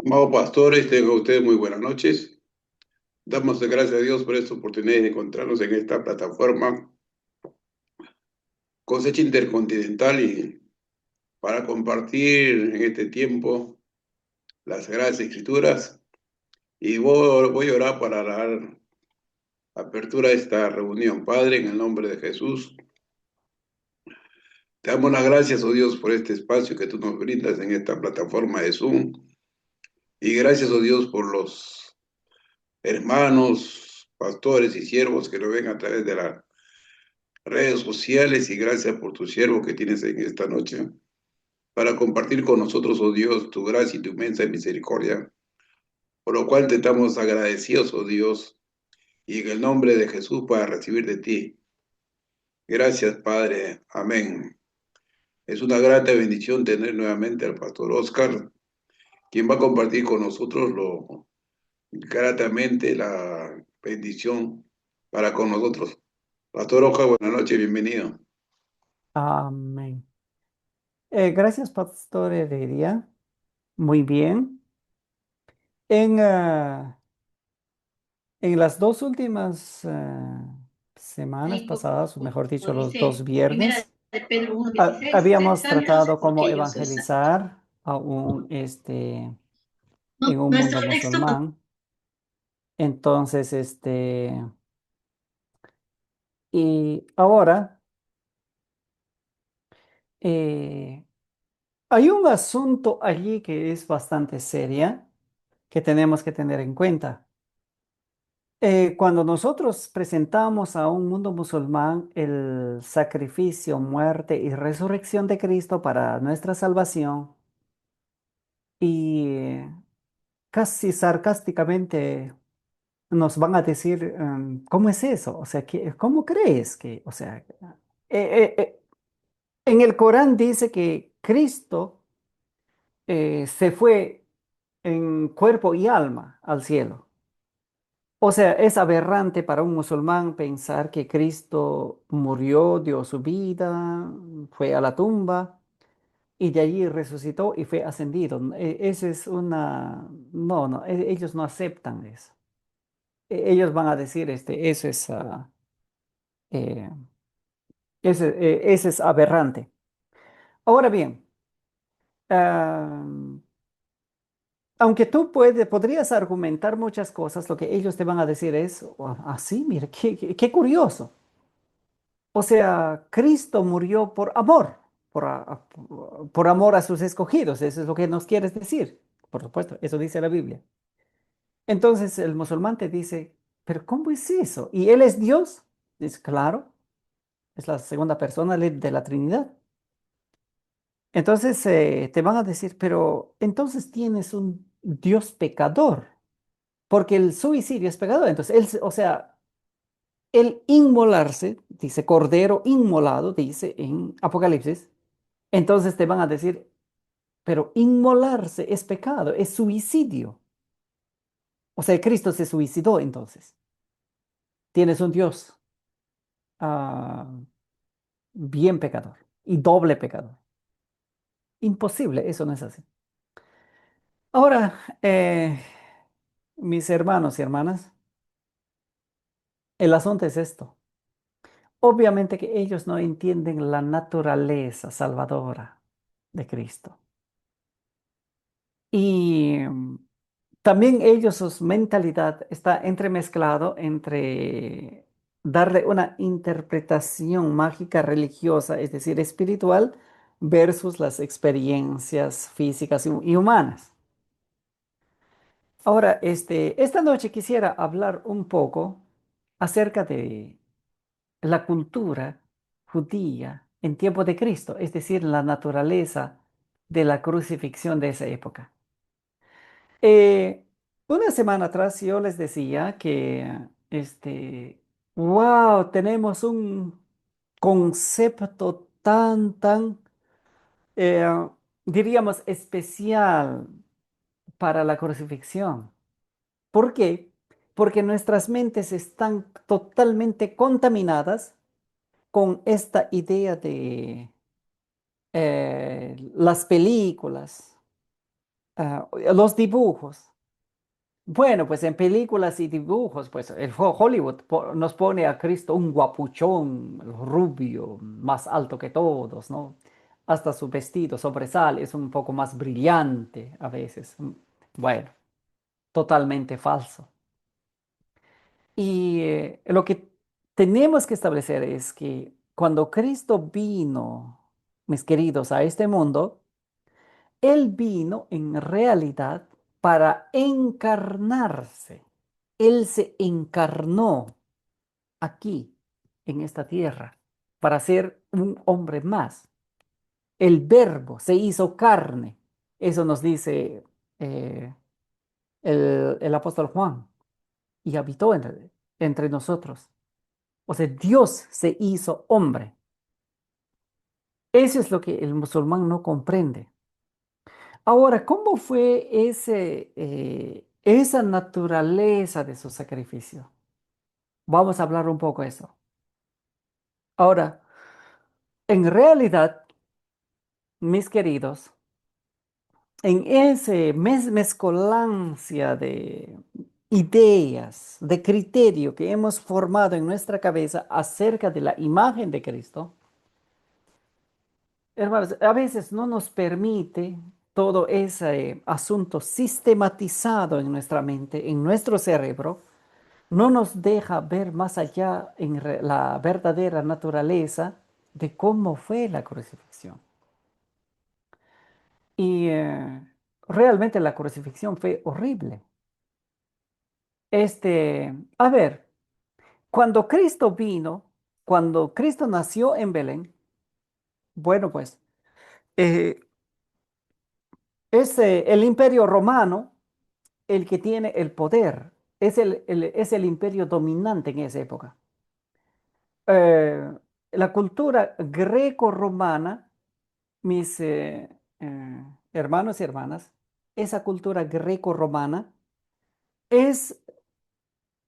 Amados pastores, tengan ustedes muy buenas noches. Damos gracias a Dios por esta oportunidad de encontrarnos en esta plataforma Cosecha Intercontinental y para compartir en este tiempo las Sagradas Escrituras. Y voy a orar para dar apertura a esta reunión. Padre, en el nombre de Jesús, te damos las gracias, oh Dios, por este espacio que tú nos brindas en esta plataforma de Zoom. Y gracias, oh Dios, por los hermanos, pastores y siervos que lo ven a través de la redes sociales, y gracias por tu siervo que tienes en esta noche para compartir con nosotros, oh Dios, tu gracia y tu inmensa misericordia, por lo cual te estamos agradecidos, oh Dios, y en el nombre de Jesús para recibir de ti. Gracias, Padre. Amén. Es una grata bendición tener nuevamente al pastor Oscar, quien va a compartir con nosotros gratamente la bendición para con nosotros. Pastor Oscar, buenas noches, bienvenido. Amén. Gracias, Pastor Heredia. Muy bien. En, en las dos últimas semanas Ahí pasadas, o mejor dicho, los dos dice, primera viernes, de Pedro 1:16, sed habíamos santos tratado cómo porque yo soy santo. evangelizar No, en un nuestro mundo texto musulmán. Entonces, y ahora eh, hay un asunto allí que es bastante seria que tenemos que tener en cuenta. Cuando nosotros presentamos a un mundo musulmán el sacrificio, muerte y resurrección de Cristo para nuestra salvación, y casi sarcásticamente nos van a decir, ¿cómo es eso? O sea, ¿cómo crees que, o sea, en el Corán dice que Cristo se fue en cuerpo y alma al cielo. O sea, es aberrante para un musulmán pensar que Cristo murió, dio su vida, fue a la tumba y de allí resucitó y fue ascendido. Esa es una... No, no, ellos no aceptan eso. Ellos van a decir, eso es, eh, ese es aberrante. Ahora bien, ah, aunque tú podrías argumentar muchas cosas, lo que ellos te van a decir es, así, mira, qué curioso. O sea, Cristo murió por amor, por amor a sus escogidos. Eso es lo que nos quieres decir. Por supuesto, eso dice la Biblia. Entonces el musulmán te dice, pero ¿cómo es eso? ¿Y Él es Dios? Dice, claro, es la segunda persona de la Trinidad. Entonces te van a decir, pero entonces tienes un Dios pecador, porque el suicidio es pecador. Entonces, o sea, el inmolarse, dice cordero inmolado, dice en Apocalipsis. Entonces te van a decir, pero inmolarse es pecado, es suicidio. O sea, Cristo se suicidó entonces. Tienes un Dios ah, bien pecador y doble pecador. Imposible, eso no es así. Ahora, mis hermanos y hermanas, el asunto es esto. Obviamente que ellos no entienden la naturaleza salvadora de Cristo. Y también ellos, su mentalidad está entremezclado entre darle una interpretación mágica religiosa, es decir, espiritual, versus las experiencias físicas y humanas. Ahora, esta noche quisiera hablar un poco acerca de la cultura judía en tiempo de Cristo, es decir, la naturaleza de la crucifixión de esa época. Eh, una semana atrás yo les decía que, wow, tenemos un concepto eh, diríamos, especial para la crucifixión. ¿Por qué? Porque nuestras mentes están totalmente contaminadas con esta idea de las películas, los dibujos. Bueno, pues en películas y dibujos, pues Hollywood nos pone a Cristo un guapuchón, rubio, más alto que todos, ¿no? Hasta su vestido sobresale, es un poco más brillante a veces. Bueno, totalmente falso. Y lo que tenemos que establecer es que cuando Cristo vino, mis queridos, a este mundo, Él vino en realidad para encarnarse. Él se encarnó aquí, en esta tierra, para ser un hombre más. El verbo se hizo carne. Eso nos dice eh, el apóstol Juan. Y habitó entre nosotros. O sea, Dios se hizo hombre. Eso es lo que el musulmán no comprende. Ahora, ¿cómo fue esa naturaleza de su sacrificio? Vamos a hablar un poco de eso. Ahora, en realidad, mis queridos, en ese mezcolancia de ideas, de criterio que hemos formado en nuestra cabeza acerca de la imagen de Cristo, hermanos, a veces no nos permite todo ese asunto sistematizado en nuestra mente, en nuestro cerebro, no nos deja ver más allá en la verdadera naturaleza de cómo fue la crucifixión. Y realmente la crucifixión fue horrible. A ver, cuando Cristo vino, cuando Cristo nació en Belén, bueno, pues eh, es el imperio romano el que tiene el poder, es el imperio dominante en esa época. Eh, la cultura greco-romana, mis hermanos y hermanas, esa cultura greco-romana es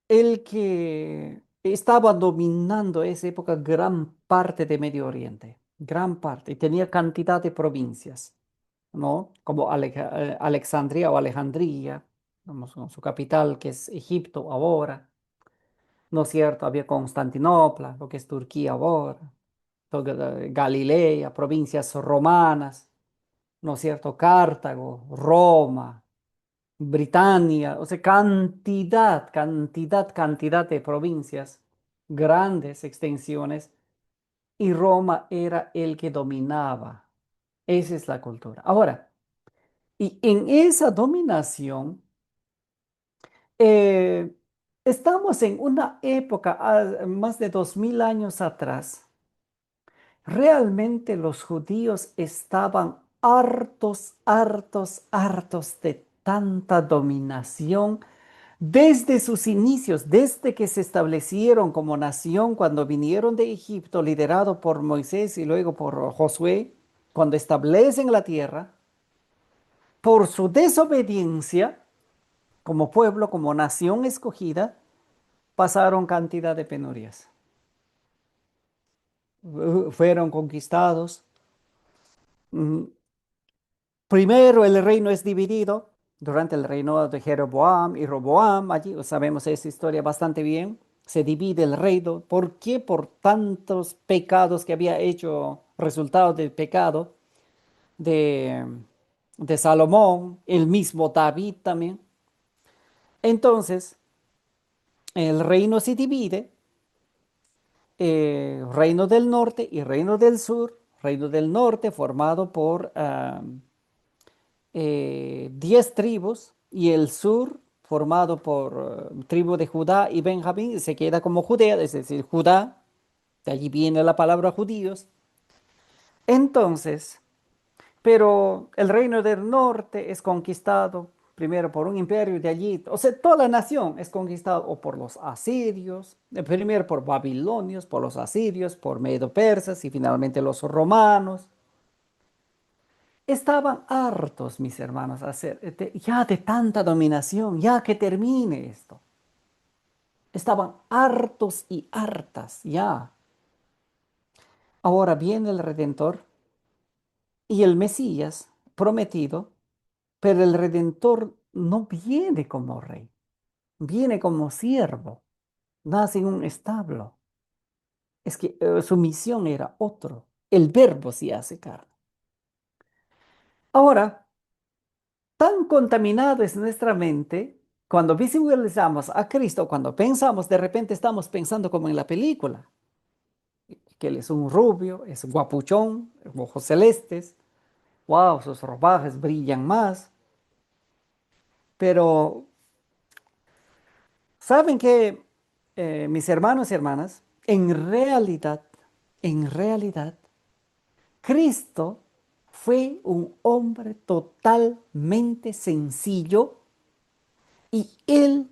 el que estaba dominando esa época gran parte de Medio Oriente, gran parte, y tenía cantidad de provincias, ¿no? Como Alexandria o Alejandría, vamos, con su capital que es Egipto ahora, ¿no es cierto? Había Constantinopla, lo que es Turquía ahora, Galilea, provincias romanas, ¿no es cierto? Cartago, Roma, Britania, o sea, cantidad de provincias, grandes extensiones, y Roma era el que dominaba. Esa es la cultura. Ahora, y en esa dominación, eh, estamos en una época, más de 2000 años atrás, realmente los judíos estaban hartos de tanta dominación desde sus inicios, desde que se establecieron como nación, cuando vinieron de Egipto, liderado por Moisés y luego por Josué, cuando establecen la tierra, por su desobediencia como pueblo, como nación escogida, pasaron cantidad de penurias. Fueron conquistados. Mm, Primero el reino es dividido durante el reino de Jeroboam y Roboam. Allí sabemos esa historia bastante bien. Se divide el reino. ¿Por qué? Por tantos pecados que había hecho, resultado del pecado de, de Salomón, el mismo David también. Entonces, el reino se divide, reino del norte y reino del sur. Reino del norte formado por 10 tribus y el sur formado por tribu de Judá y Benjamín se queda como Judea, es decir, Judá, de allí viene la palabra judíos. Entonces, pero el reino del norte es conquistado primero por un imperio de allí, o sea, toda la nación es conquistada o por los asirios, primero por babilonios, por los asirios, por medo-persas y finalmente los romanos. Estaban hartos, mis hermanos, ya de tanta dominación, ya que termine esto. Estaban hartos y hartas, ya. Ahora viene el Redentor y el Mesías prometido pero el Redentor no viene como rey, viene como siervo, nace en un establo. Es que su misión era otro. El verbo se hace carne. Ahora, tan contaminado es nuestra mente, cuando visualizamos a Cristo, cuando pensamos, de repente estamos pensando como en la película, que él es un rubio, es guapuchón, ojos celestes, wow, sus ropajes brillan más, pero ¿saben qué, mis hermanos y hermanas? En realidad, Cristo fue un hombre totalmente sencillo y él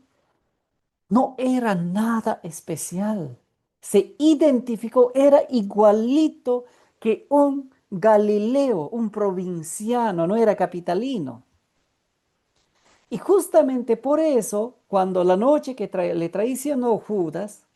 no era nada especial. Se identificó, era igualito que un Galileo, un provinciano, no era capitalino. Y justamente por eso, cuando la noche que le traicionó Judas,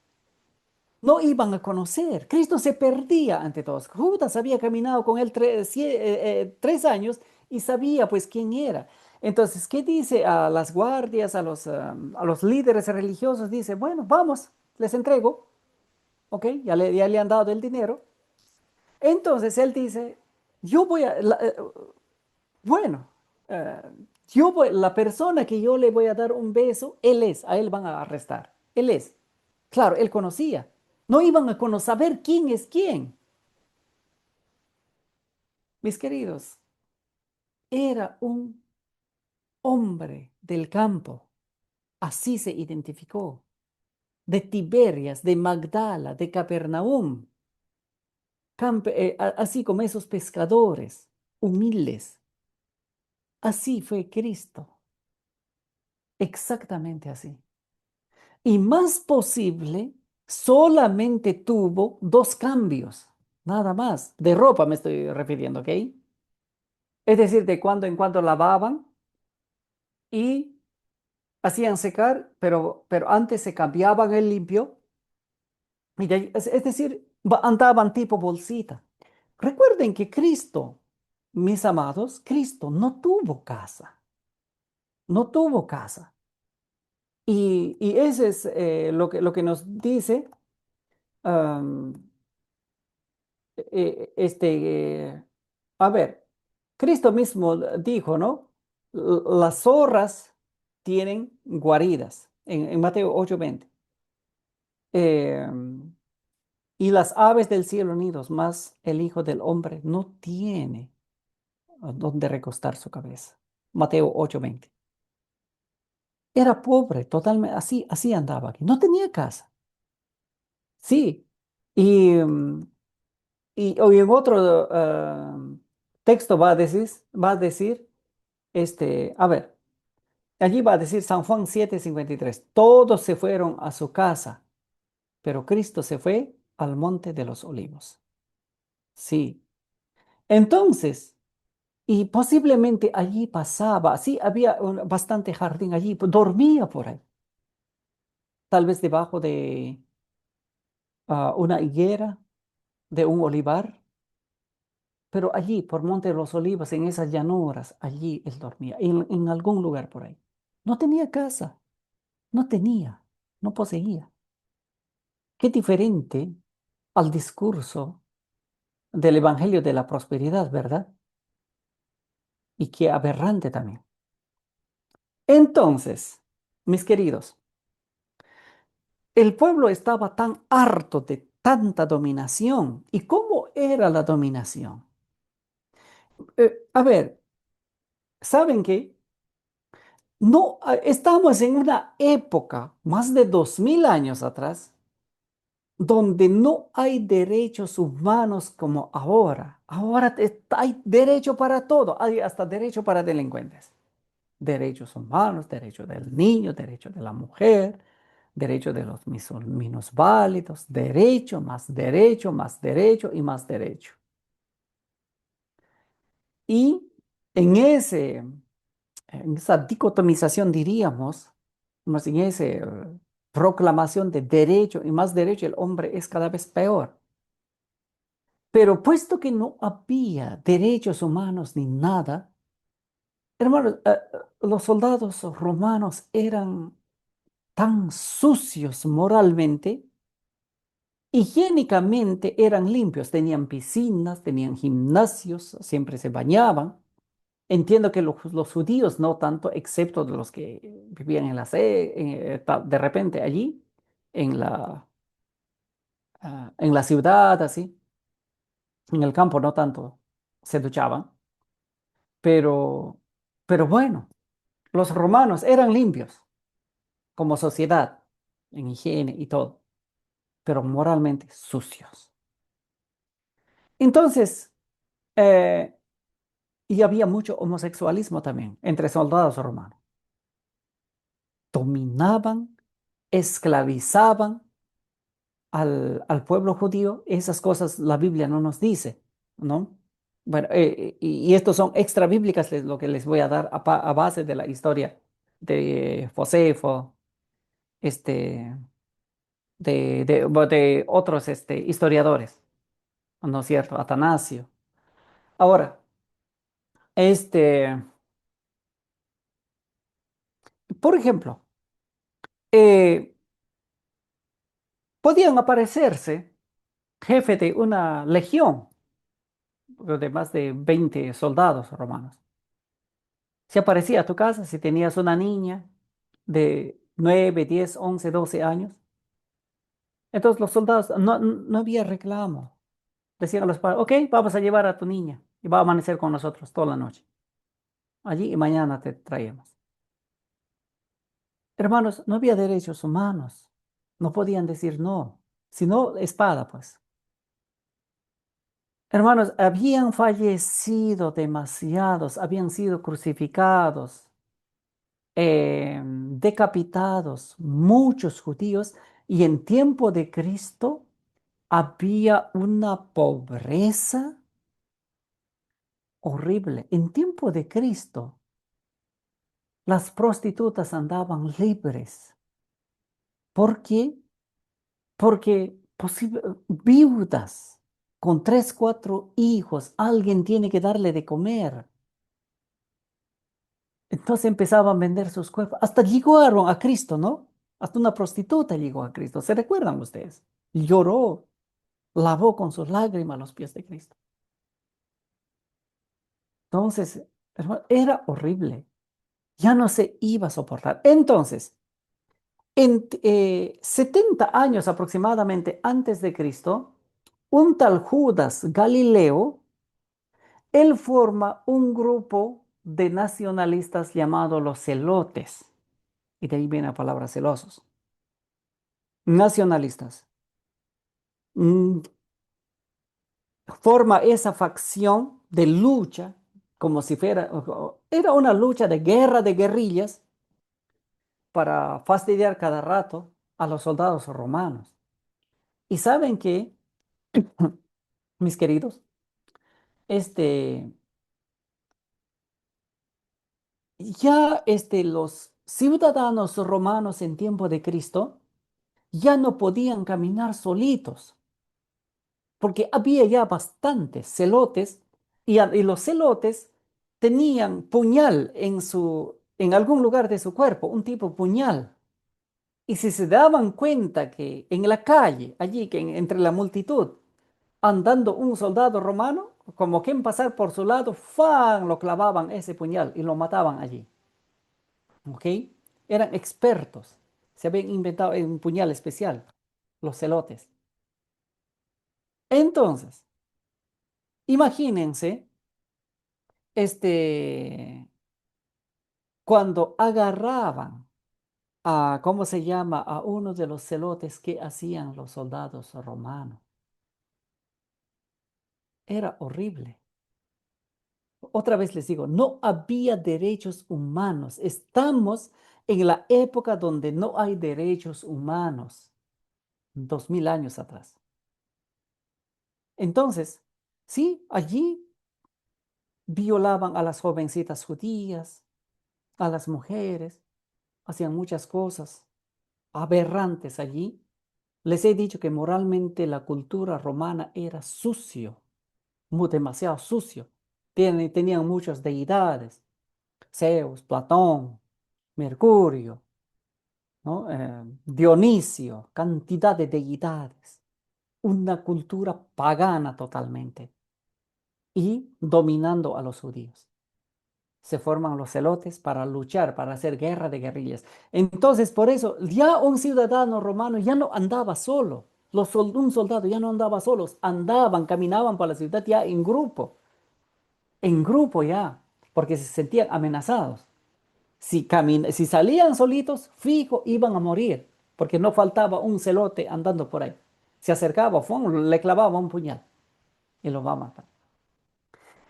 no iban a conocer. Cristo se perdía ante todos. Judas había caminado con él 3 años y sabía pues quién era. Entonces, ¿qué dice a las guardias, a los líderes religiosos? Dice, bueno, vamos, les entrego, ¿ok? Ya le han dado el dinero. Entonces él dice, yo voy a, bueno, eh, la persona que yo le voy a dar un beso, él es, a él van a arrestar. Él es. Claro, él conocía. No iban a saber quién es quién. Mis queridos, era un hombre del campo. Así se identificó. De Tiberias, de Magdala, de Capernaum. Así como esos pescadores humildes. Así fue Cristo. Exactamente así. Y más posible, solamente tuvo 2 cambios. Nada más. De ropa me estoy refiriendo, ¿ok? Es decir, de cuando en cuando lavaban y hacían secar, pero antes se cambiaban el limpio. Y es decir, andaban tipo bolsita. Recuerden que Cristo, mis amados, Cristo no tuvo casa. No tuvo casa. Y ese es lo que nos dice am, a ver, Cristo mismo dijo, ¿no? Las zorras tienen guaridas en Mateo 8:20. Eh, y las aves del cielo nidos, más el Hijo del Hombre no tiene donde recostar su cabeza. Mateo 8:20. Era pobre, totalmente, así andaba aquí. No tenía casa. Sí. Y, hoy en otro texto va a decir, a ver, allí va a decir San Juan 7:53. Todos se fueron a su casa, pero Cristo se fue al monte de los olivos. Sí. Entonces, y posiblemente allí pasaba, sí, había bastante jardín allí, dormía por ahí, tal vez debajo de una higuera, de un olivar, pero allí, por Monte de los Olivos, en esas llanuras, allí él dormía, en algún lugar por ahí. No tenía casa, no tenía, no poseía. Qué diferente al discurso del Evangelio de la Prosperidad, ¿verdad? Y qué aberrante también. Entonces, mis queridos, el pueblo estaba tan harto de tanta dominación. ¿Y cómo era la dominación? A ver, ¿saben qué? No, estamos en una época, más de 2000 años atrás, donde no hay derechos humanos como ahora. Ahora hay derecho para todo, hay hasta derecho para delincuentes. Derechos humanos, derecho del niño, derecho de la mujer, derecho de los minusválidos, derecho, más derecho y más derecho. Y en en esa dicotomización, diríamos, más en esa proclamación de derecho y más derecho, el hombre es cada vez peor. Pero puesto que no había derechos humanos ni nada, Hermanos, los soldados romanos eran tan sucios moralmente, higiénicamente eran limpios, tenían piscinas, tenían gimnasios, siempre se bañaban. Entiendo que los judíos no tanto, excepto de los que vivían en de repente allí, en en la ciudad, así, en el campo no tanto se duchaban, pero, pero bueno, los romanos eran limpios como sociedad, en higiene y todo, pero moralmente sucios. Entonces, eh, y había mucho homosexualismo también entre soldados romanos. Dominaban, esclavizaban al pueblo judío. Esas cosas la Biblia no nos dice, ¿no? Bueno, y estos son extra bíblicas lo que les voy a dar a base de la historia de Josefo, este, de otros historiadores, ¿no es cierto? Atanasio. Ahora, este, por ejemplo, eh, podían aparecerse jefe de una legión de más de 20 soldados romanos. Se aparecía a tu casa si tenías una niña de 9, 10, 11, 12 años. Entonces los soldados, no había reclamo. Decían a los padres, ok, vamos a llevar a tu niña y va a amanecer con nosotros toda la noche. Allí y mañana te traemos. Hermanos, no había derechos humanos. No podían decir no, sino espada, pues. Hermanos, habían fallecido demasiados, habían sido crucificados, decapitados muchos judíos, y en tiempo de Cristo había una pobreza horrible. En tiempo de Cristo las prostitutas andaban libres. ¿Por qué? Porque viudas con 3, 4 hijos, alguien tiene que darle de comer. Entonces empezaban a vender sus cuerpos. Hasta llegaron a Cristo, ¿no? Hasta una prostituta llegó a Cristo. ¿Se recuerdan ustedes? Lloró, lavó con sus lágrimas los pies de Cristo. Entonces, hermano, era horrible. Ya no se iba a soportar. Entonces, en 70 años aproximadamente antes de Cristo, un tal Judas Galileo, él forma un grupo de nacionalistas llamado los celotes. Y de ahí viene la palabra celosos. Nacionalistas. Mm, Forma esa facción de lucha como si era una lucha de guerra de guerrillas para fastidiar cada rato a los soldados romanos. Y saben que, mis queridos, este, los ciudadanos romanos en tiempo de Cristo ya no podían caminar solitos, porque había ya bastantes celotes y los celotes tenían puñal en algún lugar de su cuerpo, un tipo puñal. Y si se daban cuenta que en la calle, allí, entre la multitud, andando un soldado romano, como quien pasar por su lado, ¡fan! Lo clavaban ese puñal y lo mataban allí. ¿Ok? Eran expertos. Se habían inventado un puñal especial, los celotes. Entonces, imagínense, cuando agarraban ¿cómo se llama? A uno de los celotes que hacían los soldados romanos. Era horrible. Otra vez les digo, no había derechos humanos. Estamos en la época donde no hay derechos humanos, 2000 años atrás. Entonces, sí, allí violaban a las jovencitas judías, a las mujeres, hacían muchas cosas aberrantes allí. Les he dicho que moralmente la cultura romana era sucio, demasiado sucio. Tenían muchas deidades. Zeus, Platón, Mercurio, ¿no? Dionisio, cantidad de deidades, una cultura pagana totalmente y dominando a los judíos. Se forman los celotes para luchar, para hacer guerra de guerrillas. Entonces, por eso, ya un ciudadano romano ya no andaba solo. Un soldado ya no andaba solos, andaban, caminaban por la ciudad ya en grupo ya, porque se sentían amenazados. Si salían solitos, fijo, iban a morir, porque no faltaba un celote andando por ahí. Se acercaba, ¡fum!, le clavaba un puñal y lo va a matar.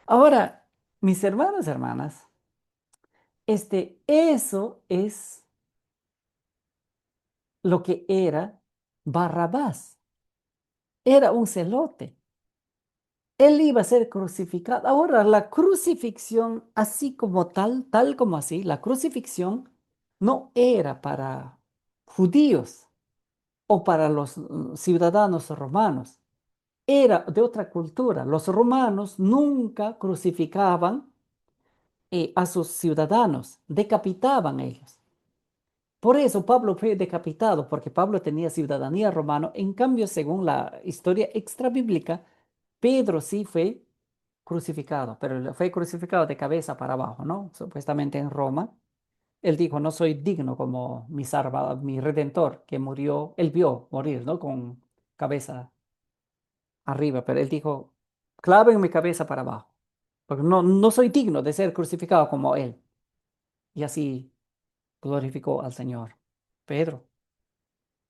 Ahora, mis hermanos y hermanas, eso es lo que era Barrabás. Era un celote. Él iba a ser crucificado. Ahora, la crucifixión, así como tal como así, la crucifixión no era para judíos o para los ciudadanos romanos. Era de otra cultura. Los romanos nunca crucificaban a sus ciudadanos, decapitaban ellos. Por eso Pablo fue decapitado, porque Pablo tenía ciudadanía romana. En cambio, según la historia extrabíblica, Pedro sí fue crucificado, pero fue crucificado de cabeza para abajo, ¿no? Supuestamente en Roma. Él dijo, no soy digno como mi redentor, que murió, él vio morir, ¿no? Con cabeza arriba, pero él dijo, claven mi cabeza para abajo, porque no soy digno de ser crucificado como él. Y así glorificó al Señor. Pedro.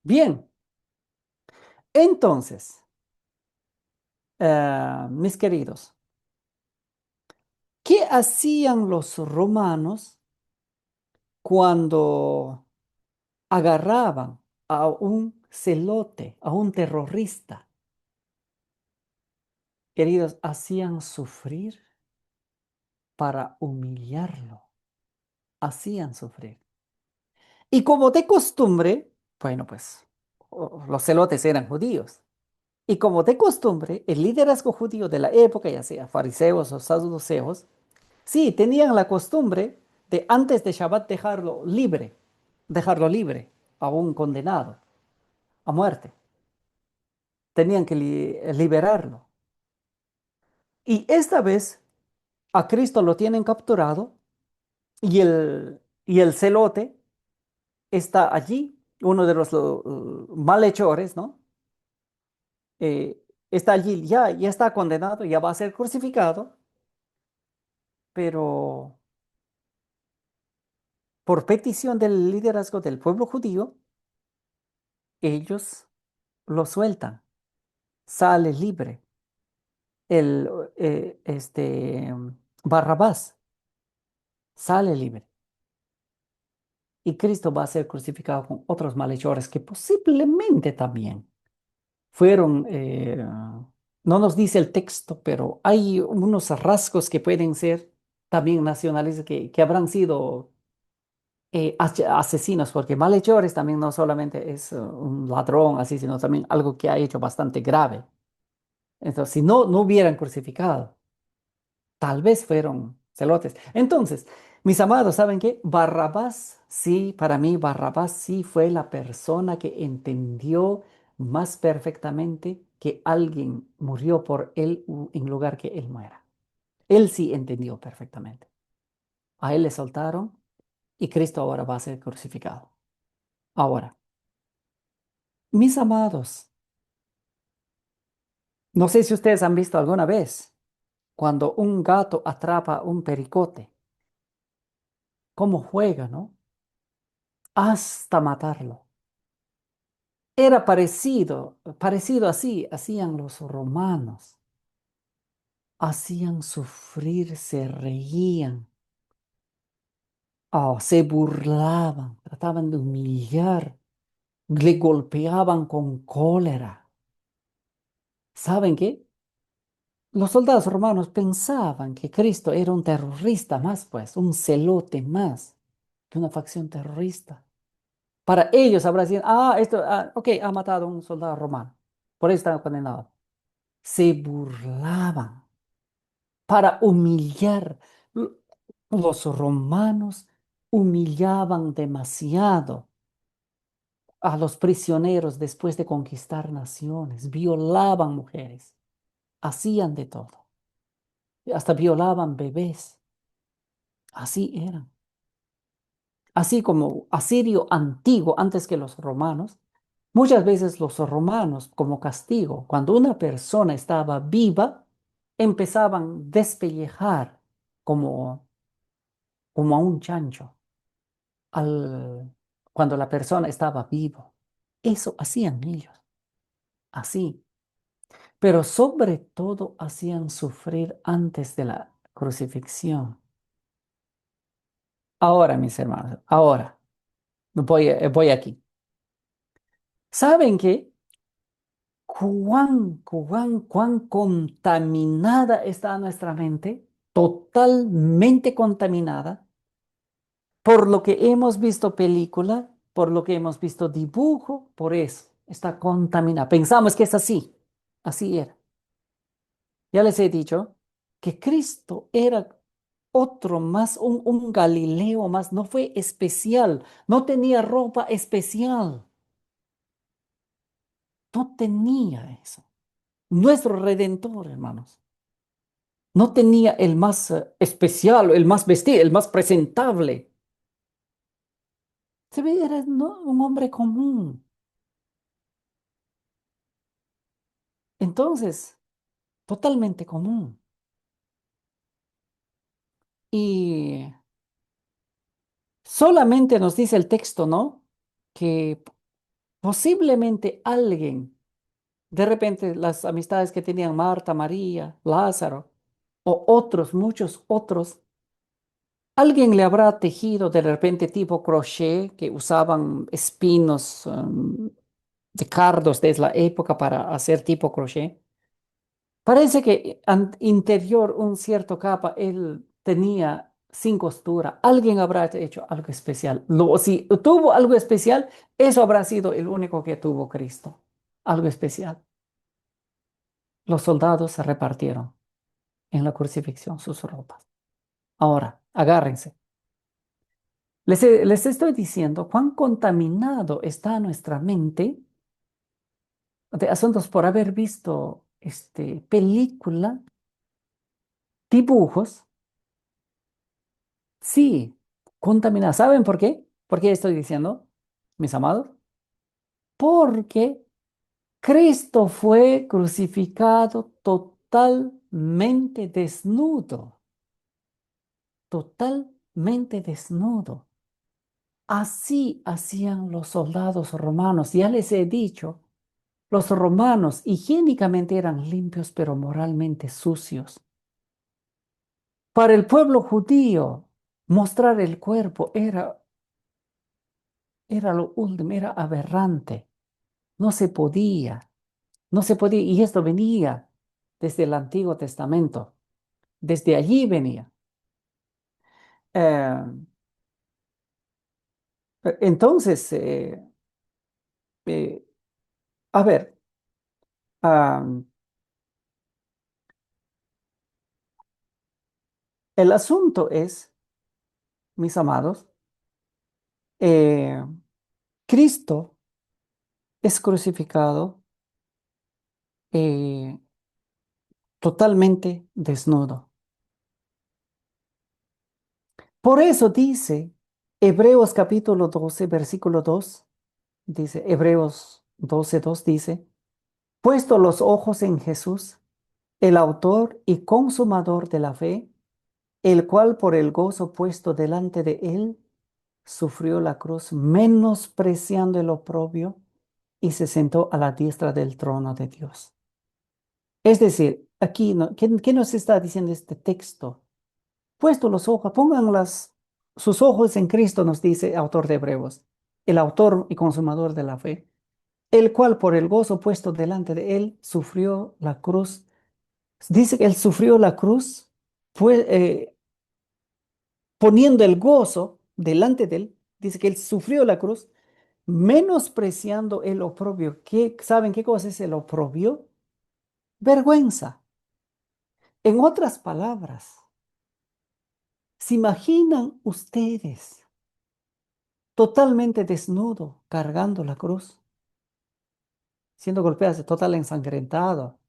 Bien, entonces, mis queridos, ¿qué hacían los romanos cuando agarraban a un celote, a un terrorista? Queridos, hacían sufrir para humillarlo, hacían sufrir. Y como de costumbre, bueno, pues los celotes eran judíos. Y como de costumbre, el liderazgo judío de la época, ya sea fariseos o saduceos, sí, tenían la costumbre de antes de Shabbat dejarlo libre a un condenado a muerte. Tenían que liberarlo. Y esta vez a Cristo lo tienen capturado y el celote está allí, uno de los malhechores, ¿no? Está allí, ya está condenado, ya va a ser crucificado, pero por petición del liderazgo del pueblo judío, ellos lo sueltan, sale libre. El, Barrabás sale libre. Y Cristo va a ser crucificado con otros malhechores que posiblemente también fueron, no nos dice el texto, pero hay unos rasgos que pueden ser también nacionalistas que habrán sido asesinos, porque malhechores también no solamente es un ladrón así, sino también algo que ha hecho bastante grave. Entonces, si no hubieran crucificado, tal vez fueron celotes. Entonces, mis amados, ¿saben qué? Barrabás, sí, para mí Barrabás sí fue la persona que entendió más perfectamente que alguien murió por él en lugar que él muera. Él sí entendió perfectamente. A él le soltaron y Cristo ahora va a ser crucificado. Ahora, mis amados, no sé si ustedes han visto alguna vez cuando un gato atrapa un pericote, cómo juega, ¿no? Hasta matarlo. Era parecido así, hacían los romanos, hacían sufrir, se reían, se burlaban, trataban de humillar, le golpeaban con cólera. ¿Saben qué? Los soldados romanos pensaban que Cristo era un terrorista más, pues, un celote más que una facción terrorista. Para ellos habrá sido, ok, ha matado a un soldado romano, por eso está condenado. Se burlaban para humillar. los romanos humillaban demasiado a los prisioneros después de conquistar naciones, violaban mujeres, hacían de todo, hasta violaban bebés, así eran. Así como Asirio antiguo, antes que los romanos, muchas veces los romanos, como castigo, cuando una persona estaba viva, empezaban a despellejar como, como a un chancho cuando la persona estaba vivo. Eso hacían ellos, así. Pero sobre todo hacían sufrir antes de la crucifixión. Ahora, mis hermanos, ahora voy aquí. ¿Saben qué? Cuán contaminada está nuestra mente, totalmente contaminada por lo que hemos visto película, por lo que hemos visto dibujo, por eso está contaminada. Pensamos que es así, así era. Ya les he dicho que Cristo era otro más, un Galileo más, no fue especial, no tenía ropa especial, no tenía eso. Nuestro Redentor, hermanos. No tenía el más especial, el más vestido, el más presentable. Se ve, era un hombre común. Entonces, totalmente común. Y solamente nos dice el texto, ¿no? Que posiblemente alguien, de repente las amistades que tenían Marta, María, Lázaro, o otros, muchos otros, alguien le habrá tejido de repente tipo crochet que usaban espinos de cardos desde la época para hacer tipo crochet. Parece que interior un cierto capa él tenía sin costura. Alguien habrá hecho algo especial. Si tuvo algo especial, eso habrá sido el único que tuvo Cristo. Algo especial. Los soldados se repartieron en la crucifixión sus ropas. Ahora, agárrense. Les estoy diciendo cuán contaminado está nuestra mente de asuntos por haber visto película, dibujos, sí, contaminada. ¿Saben por qué? ¿Por qué estoy diciendo, mis amados? Porque Cristo fue crucificado totalmente desnudo, totalmente desnudo. Así hacían los soldados romanos. Ya les he dicho, los romanos higiénicamente eran limpios, pero moralmente sucios. Para el pueblo judío, mostrar el cuerpo era lo último, era aberrante. No se podía, no se podía. Y esto venía desde el Antiguo Testamento. Desde allí venía. Eh, entonces, eh, a ver, ah, el asunto es, mis amados, eh, Cristo es crucificado eh, totalmente desnudo. Por eso dice Hebreos capítulo 12 versículo 2 dice, Hebreos 12:2 dice, puesto los ojos en Jesús, el autor y consumador de la fe, el cual por el gozo puesto delante de él, sufrió la cruz, menospreciando el oprobio, y se sentó a la diestra del trono de Dios. Es decir, aquí, ¿qué nos está diciendo este texto? Puesto los ojos, sus ojos en Cristo, nos dice autor de Hebreos, el autor y consumador de la fe, el cual por el gozo puesto delante de él sufrió la cruz. Dice que él sufrió la cruz, fue poniendo el gozo delante de él, dice que él sufrió la cruz, menospreciando el oprobio. ¿Saben qué cosa es el oprobio? Vergüenza. En otras palabras, ¿Se imaginan ustedes totalmente desnudo cargando la cruz, siendo golpeado, total ensangrentado?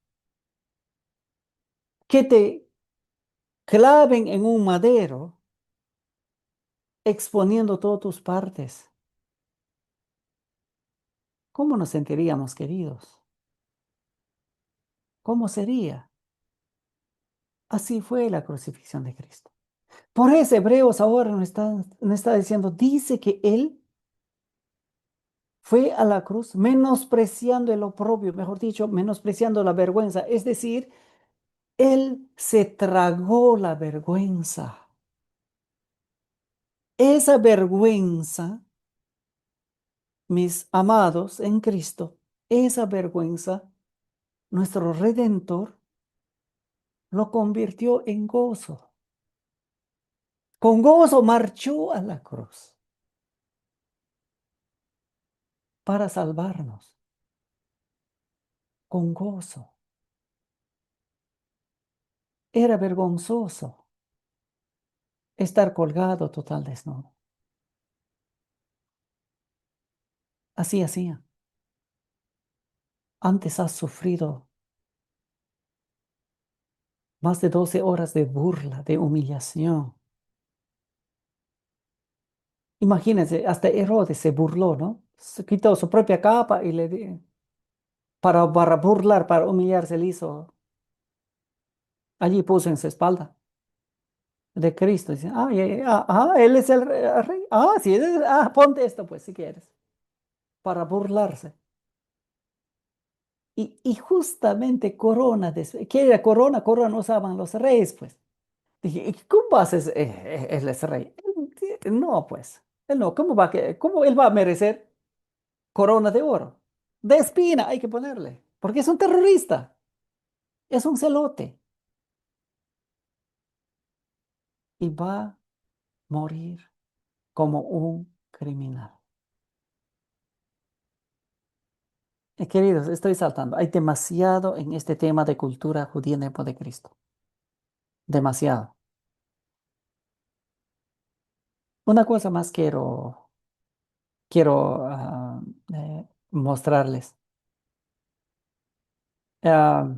Que te claven en un madero, exponiendo todas tus partes. ¿Cómo nos sentiríamos, queridos? ¿Cómo sería? Así fue la crucifixión de Cristo. Por eso Hebreos ahora nos está diciendo, dice que Él fue a la cruz menospreciando el oprobio, mejor dicho, menospreciando la vergüenza. Es decir, Él se tragó la vergüenza. Esa vergüenza, mis amados en Cristo, esa vergüenza, nuestro Redentor lo convirtió en gozo. Con gozo marchó a la cruz para salvarnos. Con gozo. Era vergonzoso estar colgado total desnudo. Así hacía. Antes has sufrido más de 12 horas de burla, de humillación. Imagínense, hasta Herodes se burló, ¿no? Se quitó su propia capa y para burlar, para humillarse, le hizo. Allí puso en su espalda de Cristo. Dice, él es el rey. Sí, ponte esto, pues, si quieres, para burlarse. Y justamente corona, ¿qué era corona? Corona usaban los reyes, pues. Dije, ¿y cómo haces? Él es rey. No, pues, él no, ¿cómo él va a merecer corona de oro? De espina hay que ponerle, porque es un terrorista, es un celote y va a morir como un criminal. Queridos, estoy saltando. Hay demasiado en este tema de cultura judía en época de Cristo. Demasiado. Una cosa más quiero mostrarles. Ah,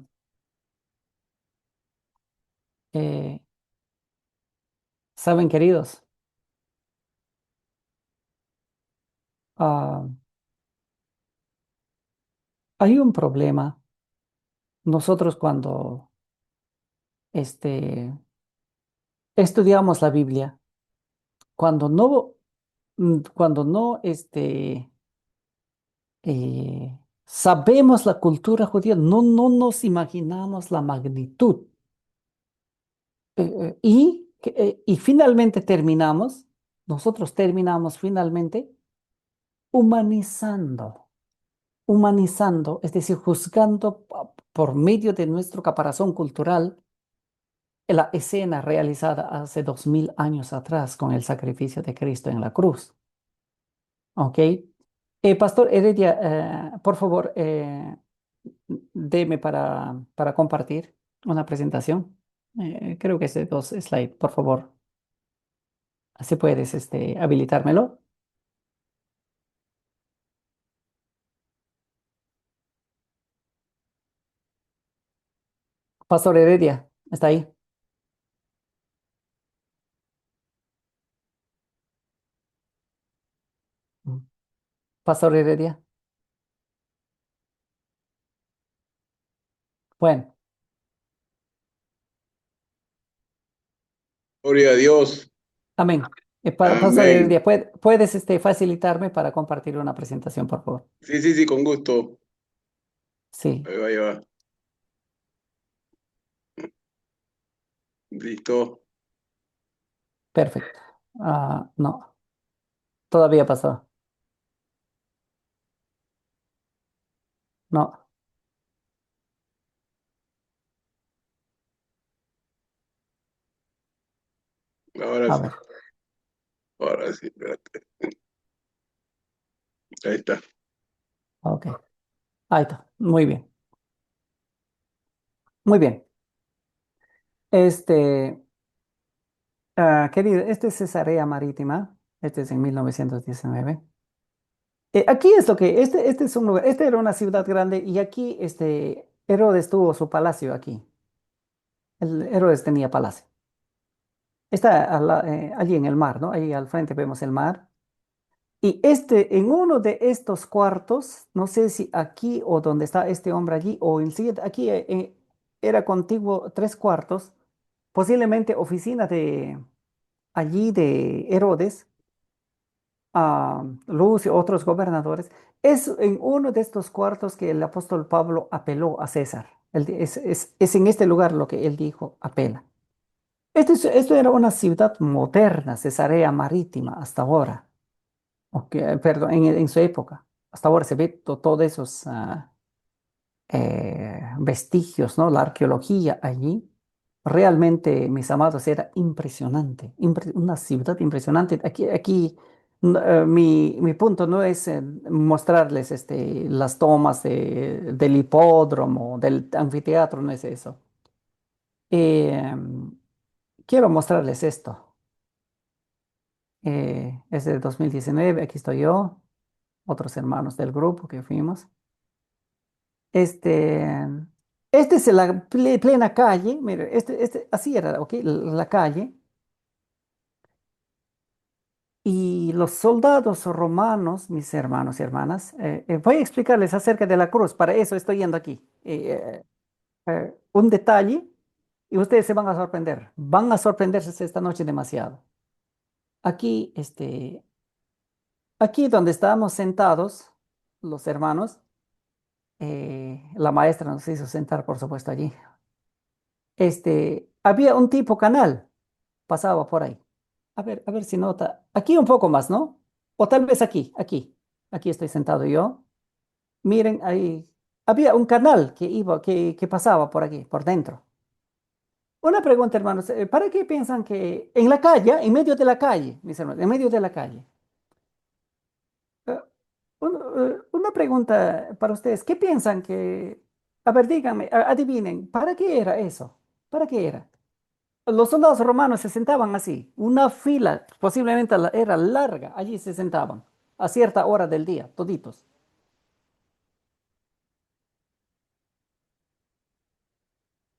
eh, ¿Saben, queridos? Ah, Hay un problema. Nosotros cuando este, estudiamos la Biblia, cuando no sabemos la cultura judía, no nos imaginamos la magnitud. Y finalmente nosotros terminamos finalmente humanizando, humanizando, es decir, juzgando por medio de nuestro caparazón cultural la escena realizada hace 2000 años atrás con el sacrificio de Cristo en la cruz. ¿Ok? Pastor Heredia, por favor, deme para compartir una presentación. Creo que es de 2 slides, por favor. Así puedes habilitármelo. Pastor Heredia, ¿está ahí? Mm. Pastor Heredia. Bueno, Gloria a Dios. amén. Pastor Amén. Heredia, ¿puedes facilitarme para compartir una presentación, por favor? Sí, sí, sí, con gusto. Sí, Ahí va, ahí va. Listo. perfecto. No, todavía pasó. No, Ahora a sí, ver, ahora sí, espérate. Ahí está. ok. Ahí está. Muy bien. Muy bien. Este, Querido, este es Cesarea Marítima. Este es en 1919. Aquí es lo que, este es un lugar, este era una ciudad grande y aquí Herodes tuvo su palacio aquí. El Herodes tenía palacio. Está allí en el mar, ¿no? Ahí al frente vemos el mar. Y en uno de estos cuartos, no sé si aquí o donde está este hombre allí o en el siguiente, aquí era contiguo 3 cuartos, posiblemente oficina de allí de Herodes, Luz y otros gobernadores. Es en uno de estos cuartos que el apóstol Pablo apeló a César. Es en este lugar lo que él dijo, apela. Esto era una ciudad moderna, Cesarea Marítima, hasta ahora. Perdón, en su época. Hasta ahora se ve todos esos vestigios, ¿no? La arqueología allí. Realmente, mis amados, era impresionante. Una ciudad impresionante. Aquí mi punto no es mostrarles las tomas del hipódromo, del anfiteatro, no es eso. Eh, Quiero mostrarles esto. Es de 2019, aquí estoy yo, otros hermanos del grupo que fuimos. Este, este es la plena calle, mire, así era, ¿ok? La calle. Y los soldados romanos, mis hermanos y hermanas, voy a explicarles acerca de la cruz, para eso estoy yendo aquí. Un detalle, y ustedes se van a sorprenderse esta noche demasiado. Aquí, aquí donde estábamos sentados, los hermanos, la maestra nos hizo sentar, por supuesto, allí. Había un tipo canal, pasaba por ahí. A ver si nota. Aquí un poco más, ¿no? O tal vez aquí estoy sentado yo. Miren, ahí había un canal que pasaba por aquí, por dentro. Una pregunta, hermanos, ¿para qué piensan que en la calle, en medio de la calle, mis hermanos, en medio de la calle? eh, una pregunta para ustedes, ¿qué piensan que, a ver, díganme, adivinen, ¿para qué era eso? ¿Para qué era? Los soldados romanos se sentaban así, una fila, posiblemente era larga, allí se sentaban, a cierta hora del día, toditos.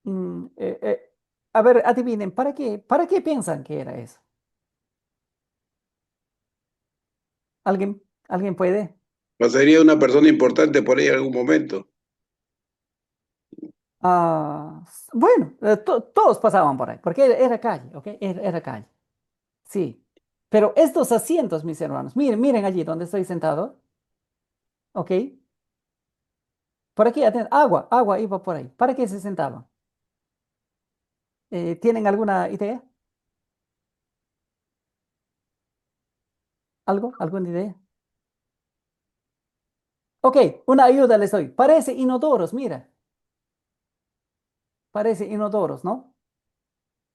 Mm, eh, eh, a ver, adivinen, para qué piensan que era eso? ¿Alguien puede? Pasaría una persona importante por ahí en algún momento. Bueno, todos pasaban por ahí, porque era calle, ¿ok? Era calle, sí. Pero estos asientos, mis hermanos, miren allí donde estoy sentado, ¿ok? Por aquí, agua iba por ahí. ¿Para qué se sentaban? ¿Tienen alguna idea? ¿Alguna idea? Ok, una ayuda les doy. Parece inodoros, mira, parece inodoros, ¿no?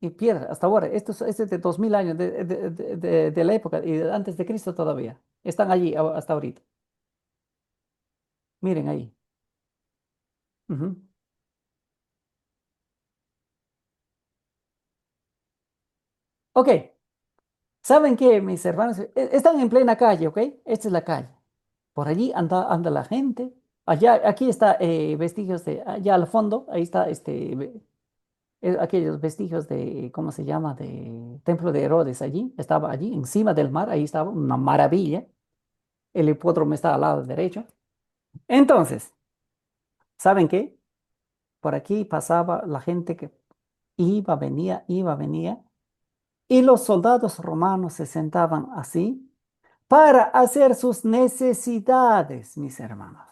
Y piedra, hasta ahora, esto es de 2000 años de la época y antes de Cristo todavía. Están allí hasta ahorita. Miren ahí. Ujú. Ok, ¿saben qué, mis hermanos? Están en plena calle, ¿ok? Esta es la calle. Por allí anda la gente. Allá, aquí está vestigios de, allá al fondo, ahí está aquellos vestigios de, ¿cómo se llama? De Templo de Herodes allí. Estaba allí, encima del mar, ahí estaba una maravilla. El hipódromo está al lado derecho. Entonces, ¿saben qué? Por aquí pasaba la gente que iba, venía, y los soldados romanos se sentaban así para hacer sus necesidades, mis hermanos.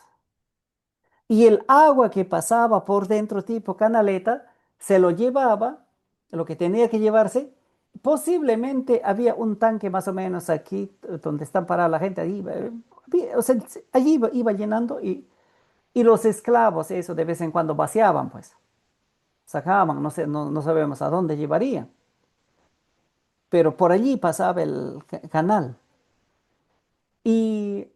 Y el agua que pasaba por dentro, tipo canaleta, se lo llevaba, lo que tenía que llevarse. Posiblemente había un tanque más o menos aquí, donde están parada la gente, ahí, o sea, allí iba llenando y los esclavos, eso de vez en cuando vaciaban, pues, sacaban, no sé, no sabemos a dónde llevarían, pero por allí pasaba el canal. Y,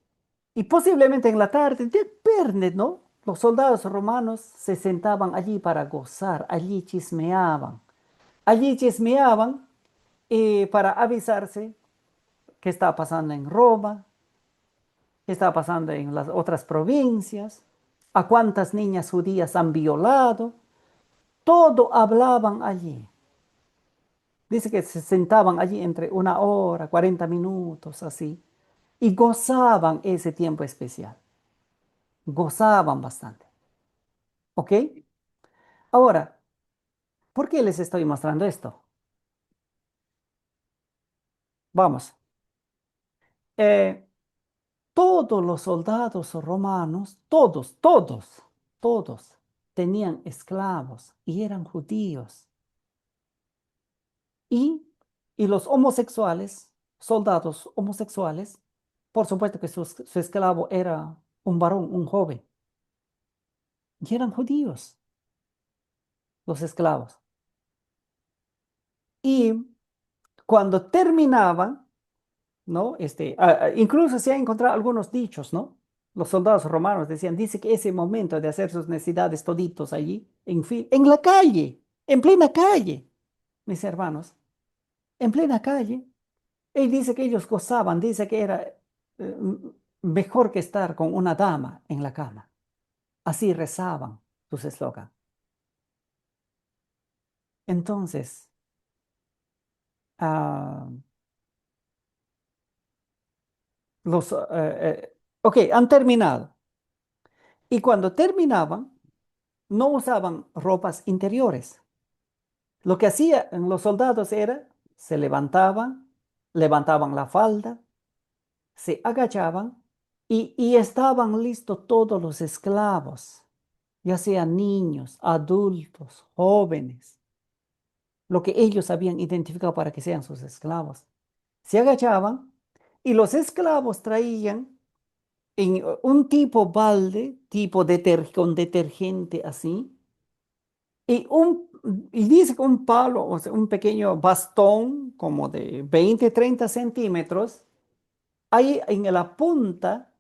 y posiblemente en la tarde, de viernes, ¿no? Los soldados romanos se sentaban allí para gozar, allí chismeaban. Allí chismeaban y para avisarse qué estaba pasando en Roma, qué estaba pasando en las otras provincias, a cuántas niñas judías han violado. Todo hablaban allí. Dice que se sentaban allí entre 1 hora, 40 minutos, así, y gozaban ese tiempo especial. Gozaban bastante. ¿Ok? Ahora, ¿por qué les estoy mostrando esto? Vamos. Eh, todos los soldados romanos, todos tenían esclavos y eran judíos. Y, y los homosexuales, soldados homosexuales, por supuesto que su esclavo era un varón, un joven. Y eran judíos, los esclavos. Y cuando terminaban, ¿no? Incluso se han encontrado algunos dichos, ¿no? Los soldados romanos decían, dice que ese momento de hacer sus necesidades toditos allí, en fin, en la calle, en plena calle, mis hermanos, en plena calle. Él dice que ellos gozaban, dice que era mejor que estar con una dama en la cama. Así rezaban sus eslogans. Entonces, ah, ok, han terminado. Y cuando terminaban, no usaban ropas interiores. Lo que hacían los soldados era, se levantaban, levantaban la falda, se agachaban y estaban listos todos los esclavos, ya sean niños, adultos, jóvenes, lo que ellos habían identificado para que sean sus esclavos. Se agachaban y los esclavos traían en un tipo balde, con detergente así, y, y dice que un palo, o sea, un pequeño bastón como de 20, 30 centímetros, ahí en la punta,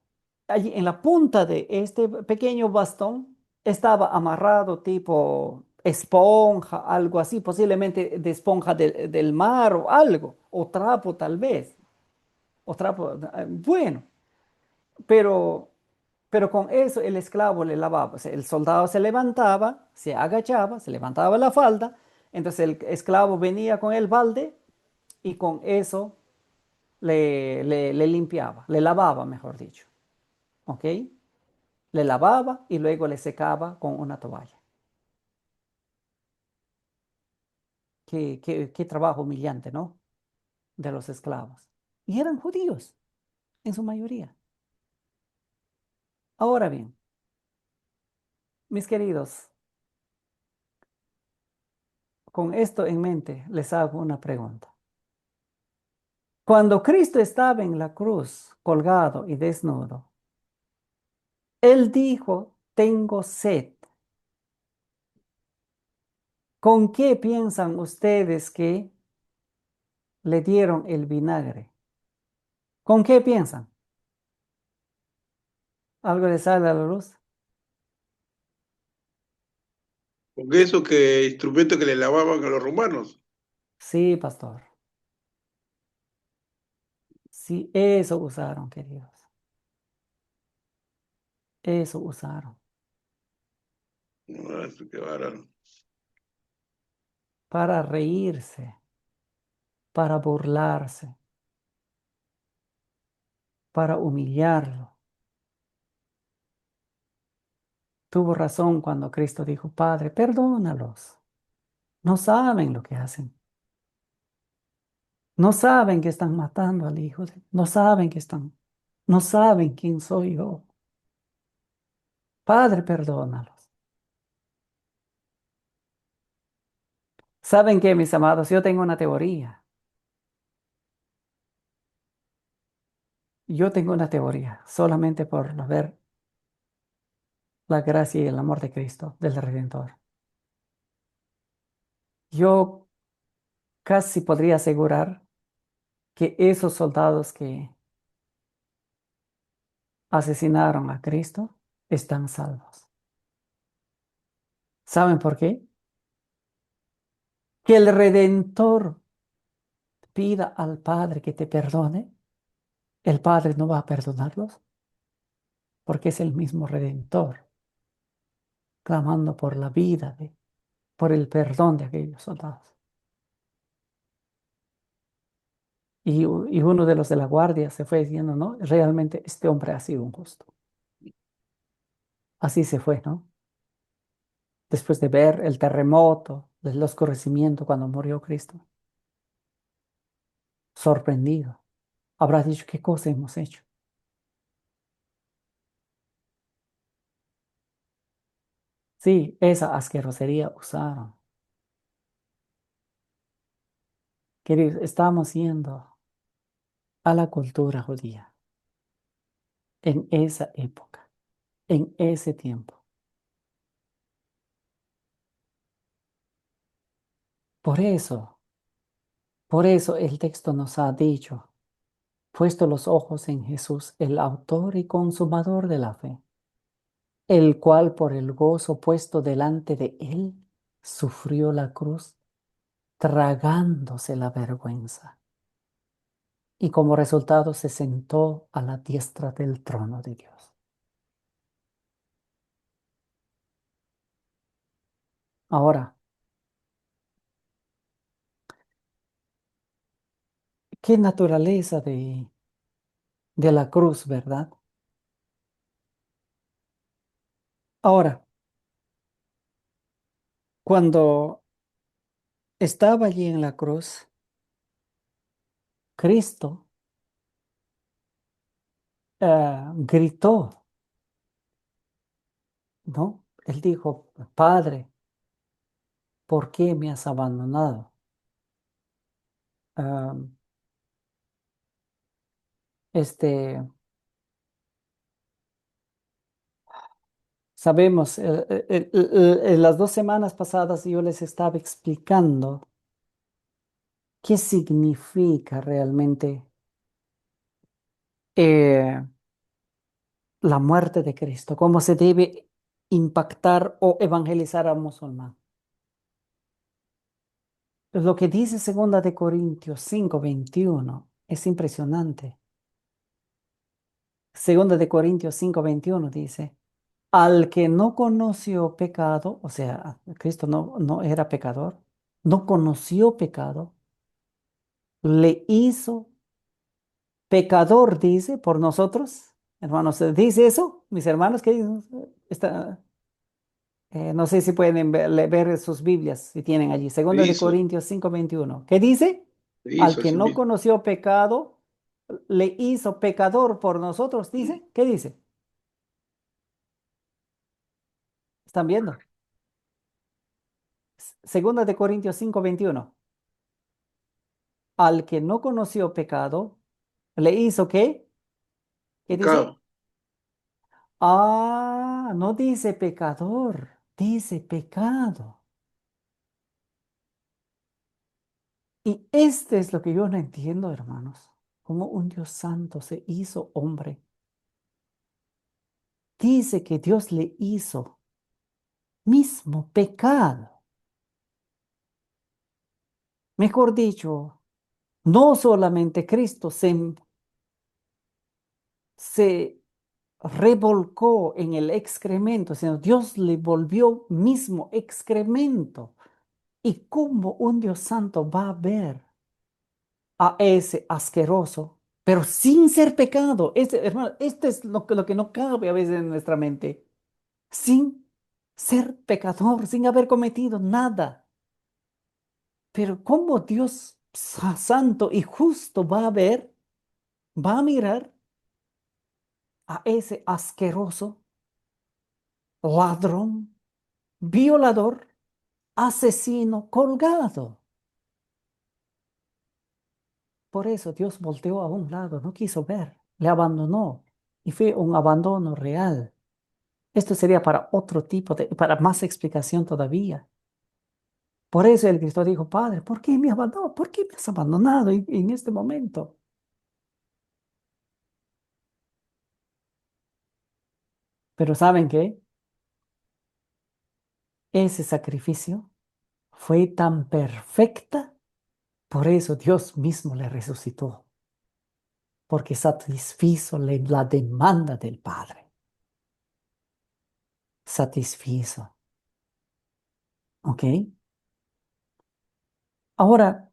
allí en la punta de este pequeño bastón estaba amarrado tipo esponja, algo así, posiblemente de esponja del mar o algo, o trapo tal vez, o trapo, bueno, pero, pero con eso el esclavo le lavaba, o sea, el soldado se levantaba, se agachaba, se levantaba la falda, entonces el esclavo venía con el balde y con eso le limpiaba, le lavaba, mejor dicho. ¿Ok? Le lavaba y luego le secaba con una toalla. Qué trabajo humillante, ¿no? De los esclavos. Y eran judíos, en su mayoría. Ahora bien, mis queridos, con esto en mente, les hago una pregunta. Cuando Cristo estaba en la cruz, colgado y desnudo, Él dijo, tengo sed. ¿Con qué piensan ustedes que le dieron el vinagre? ¿Con qué piensan? ¿Algo les sale a la luz? Con eso que instrumento que le lavaban a los romanos. Sí, pastor. Sí, eso usaron, queridos. Eso usaron. Ah, qué bárbaro. Para reírse, para burlarse, para humillarlo. Tuvo razón cuando Cristo dijo, Padre, perdónalos. No saben lo que hacen. No saben que están matando al Hijo. No saben que están. No saben quién soy yo. Padre, perdónalos. ¿Saben qué, mis amados? Yo tengo una teoría. Yo tengo una teoría, solamente por ver la gracia y el amor de Cristo, del Redentor. Yo casi podría asegurar que esos soldados que asesinaron a Cristo están salvos. ¿Saben por qué? Que el Redentor pida al Padre que te perdone, el Padre no va a perdonarlos porque es el mismo Redentor, clamando por la vida, por el perdón de aquellos soldados. Y uno de los de la guardia se fue diciendo, no, realmente este hombre ha sido un justo. Así se fue, ¿no? Después de ver el terremoto, el oscurecimiento cuando murió Cristo, sorprendido, habrá dicho, ¿qué cosa hemos hecho? Sí, esa asquerosería usaron. Queridos, estamos yendo a la cultura judía en esa época, en ese tiempo. Por eso, por eso el texto nos ha dicho, puesto los ojos en Jesús, el autor y consumador de la fe, el cual por el gozo puesto delante de él sufrió la cruz, tragándose la vergüenza, y como resultado se sentó a la diestra del trono de Dios. Ahora, ¿qué naturaleza de la cruz, verdad? Ahora, cuando estaba allí en la cruz, Cristo gritó, ¿no? Él dijo, Padre, ¿por qué me has abandonado? Ah, este, sabemos, en las 2 semanas pasadas yo les estaba explicando qué significa realmente eh, la muerte de Cristo, cómo se debe impactar o evangelizar al musulmán. Lo que dice 2 Corintios 5:21 es impresionante. 2 Corintios 5:21 dice, al que no conoció pecado, o sea, Cristo no era pecador, no conoció pecado, le hizo pecador, dice, por nosotros. Hermanos, ¿dice eso? Mis hermanos, ¿qué dicen? No sé si pueden ver sus Biblias, si tienen allí. Lo Segunda de hizo, Corintios 5:21. ¿Qué dice? lo Al hizo que eso no mismo. conoció pecado, le hizo pecador por nosotros, dice. ¿Qué dice? ¿Están viendo? Segunda de Corintios 5:21. Al que no conoció pecado, ¿le hizo qué? ¿Qué dice? Pecado. Ah, no dice pecador, dice pecado. Y este es lo que yo no entiendo, hermanos. Cómo un Dios santo se hizo hombre. Dice que Dios le hizo mismo pecado. Mejor dicho, no solamente Cristo se revolcó en el excremento, sino Dios le volvió mismo excremento. ¿Y cómo un Dios santo va a ver a ese asqueroso, pero sin ser pecado? Hermano, esto es lo que no cabe a veces en nuestra mente. Sin ser pecador, sin haber cometido nada. Pero ¿cómo Dios santo y justo va a ver, va a mirar a ese asqueroso ladrón, violador, asesino colgado? Por eso Dios volteó a un lado, no quiso ver, le abandonó y fue un abandono real. Esto sería para otro tipo para más explicación todavía. Por eso el Cristo dijo, Padre, ¿por qué me abandonó? ¿Por qué me has abandonado en este momento? Pero ¿saben qué? Ese sacrificio fue tan perfecta Por eso Dios mismo le resucitó, porque satisfizo la demanda del Padre. Satisfizo. ¿Ok? Ahora,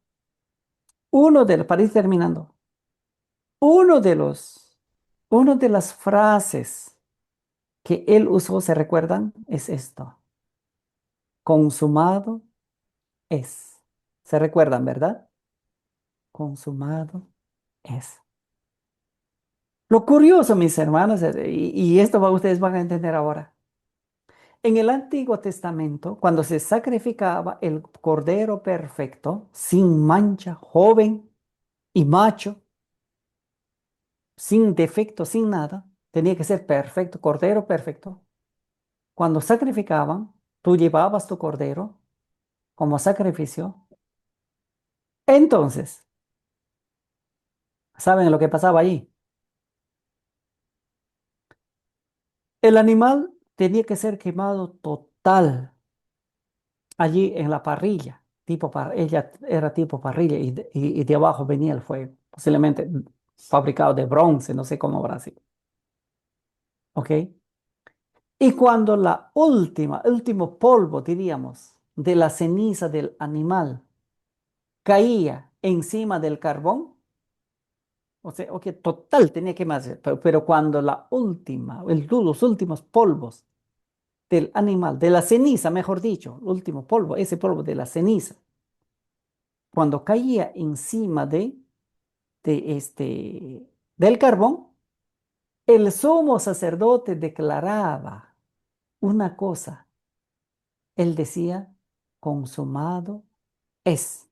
para ir terminando, uno de una de las frases que él usó, ¿se recuerdan? Es esto. Consumado es. ¿Se recuerdan, verdad? Consumado es. Lo curioso, mis hermanos, y esto ustedes van a entender ahora. En el Antiguo Testamento, cuando se sacrificaba el cordero perfecto, sin mancha, joven y macho, sin defecto, sin nada, tenía que ser perfecto, cordero perfecto. Cuando sacrificaban, tú llevabas tu cordero como sacrificio. Entonces, ¿saben lo que pasaba allí? El animal tenía que ser quemado total allí en la parrilla. Ella era tipo parrilla y de abajo venía el fuego, posiblemente fabricado de bronce, no sé cómo habrá sido. ¿Ok? Y cuando último polvo, diríamos, de la ceniza del animal caía encima del carbón, o sea, ok, total tenía que más, pero cuando los últimos polvos del animal, de la ceniza, mejor dicho, el último polvo, ese polvo de la ceniza, cuando caía encima del carbón, el sumo sacerdote declaraba una cosa. Él decía, consumado es.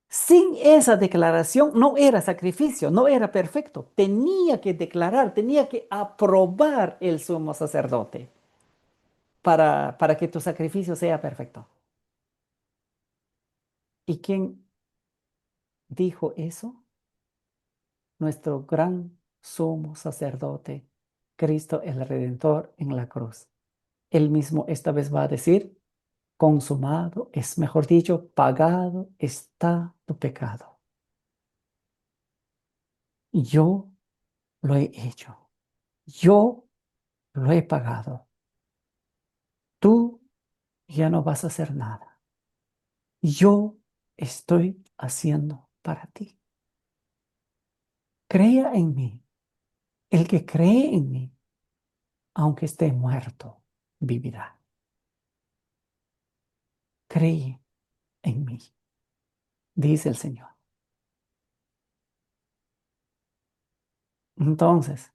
Sin esa declaración no era sacrificio, no era perfecto. Tenía que declarar, tenía que aprobar el sumo sacerdote para que tu sacrificio sea perfecto. ¿Y quién dijo eso? Nuestro gran sumo sacerdote, Cristo el Redentor en la cruz. Él mismo esta vez va a decir, consumado es, mejor dicho, pagado está tu pecado. Yo lo he hecho. Yo lo he pagado. Tú ya no vas a hacer nada. Yo estoy haciendo para ti. Crea en mí. El que cree en mí, aunque esté muerto, vivirá. Cree en mí, dice el Señor. Entonces,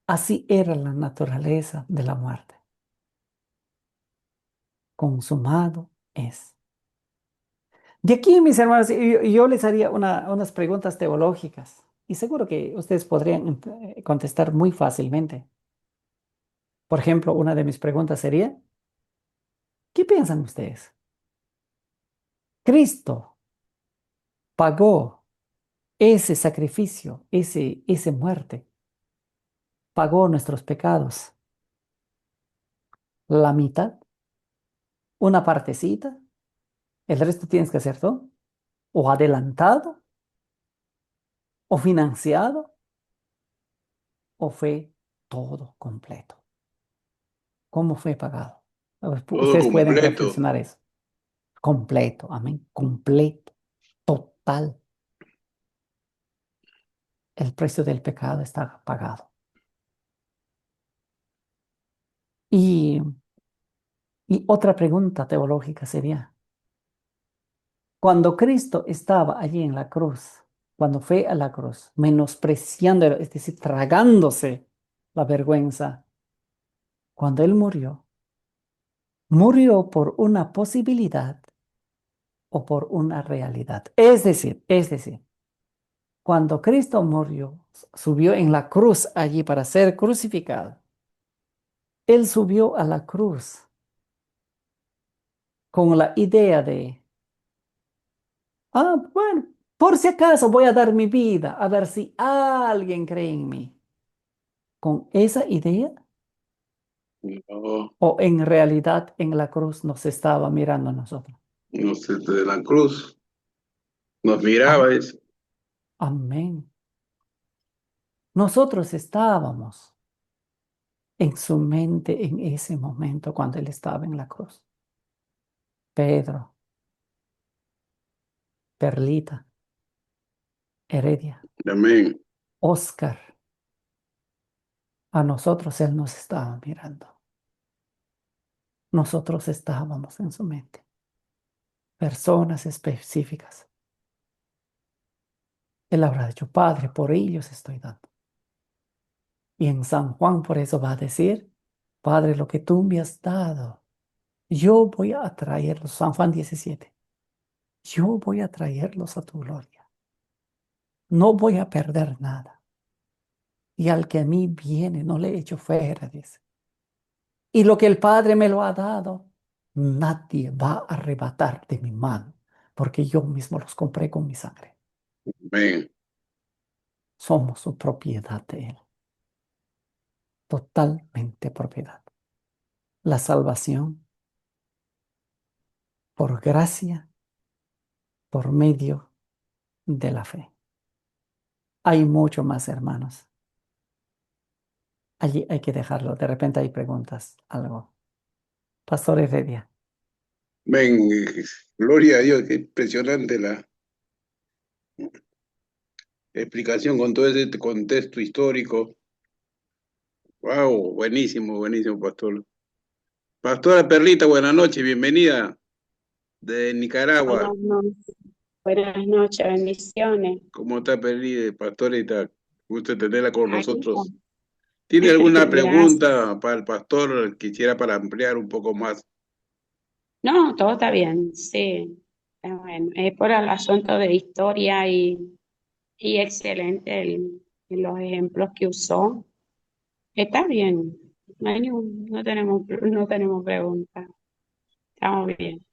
así era la naturaleza de la muerte. Consumado es. De aquí, mis hermanos, yo les haría unas preguntas teológicas y seguro que ustedes podrían contestar muy fácilmente. Por ejemplo, una de mis preguntas sería, ¿qué piensan ustedes? Cristo pagó ese sacrificio, ese muerte, pagó nuestros pecados. La mitad, una partecita, el resto tienes que hacer todo, o adelantado, o financiado, o fue todo completo. ¿Cómo fue pagado? Todo Ustedes pueden completo. reflexionar eso. Completo, amén, completo, total. El precio del pecado está pagado. Y, y otra pregunta teológica sería, cuando Cristo estaba allí en la cruz, cuando fue a la cruz, menospreciando, es decir, tragándose la vergüenza, cuando Él murió, murió por una posibilidad o por una realidad. Es decir, cuando Cristo murió, subió en la cruz allí para ser crucificado, Él subió a la cruz con la idea de, bueno, por si acaso voy a dar mi vida, a ver si alguien cree en mí. Con esa idea, No, o en realidad en la cruz nos estaba mirando a nosotros. no sé, de la cruz, nos Am- miraba, es, Amén. Nosotros estábamos en su mente en ese momento cuando él estaba en la cruz. Pedro, Perlita, Heredia, amén, Oscar, a nosotros él nos estaba mirando. Nosotros estábamos en su mente. Personas específicas. Él habrá dicho, Padre, por ellos estoy dando. Y en San Juan por eso va a decir, Padre, lo que tú me has dado, yo voy a traerlos. San Juan 17. Yo voy a traerlos a tu gloria. No voy a perder nada. Y al que a mí viene, no le echo fuera, dice. Y lo que el Padre me lo ha dado, nadie va a arrebatar de mi mano, porque yo mismo los compré con mi sangre. amén. Somos su propiedad de Él, totalmente propiedad. La salvación por gracia, por medio de la fe. Hay mucho más, hermanos. Allí hay que dejarlo. De repente hay preguntas, algo. Pastor Heredia. Amén. Gloria a Dios, qué impresionante la explicación con todo ese contexto histórico. Wow, buenísimo, buenísimo, pastor. Pastora Perlita, buenas noches, bienvenida de Nicaragua. Buenas noches, bendiciones. ¿Cómo está Perlita, pastorita? Gusto tenerla con Aquí nosotros. estamos. ¿Tiene alguna Gracias. pregunta para el pastor? Quisiera para ampliar un poco más. No, todo está bien, sí. Bueno, es por el asunto de historia y excelente los ejemplos que usó. Está bien. No tenemos preguntas. Estamos bien.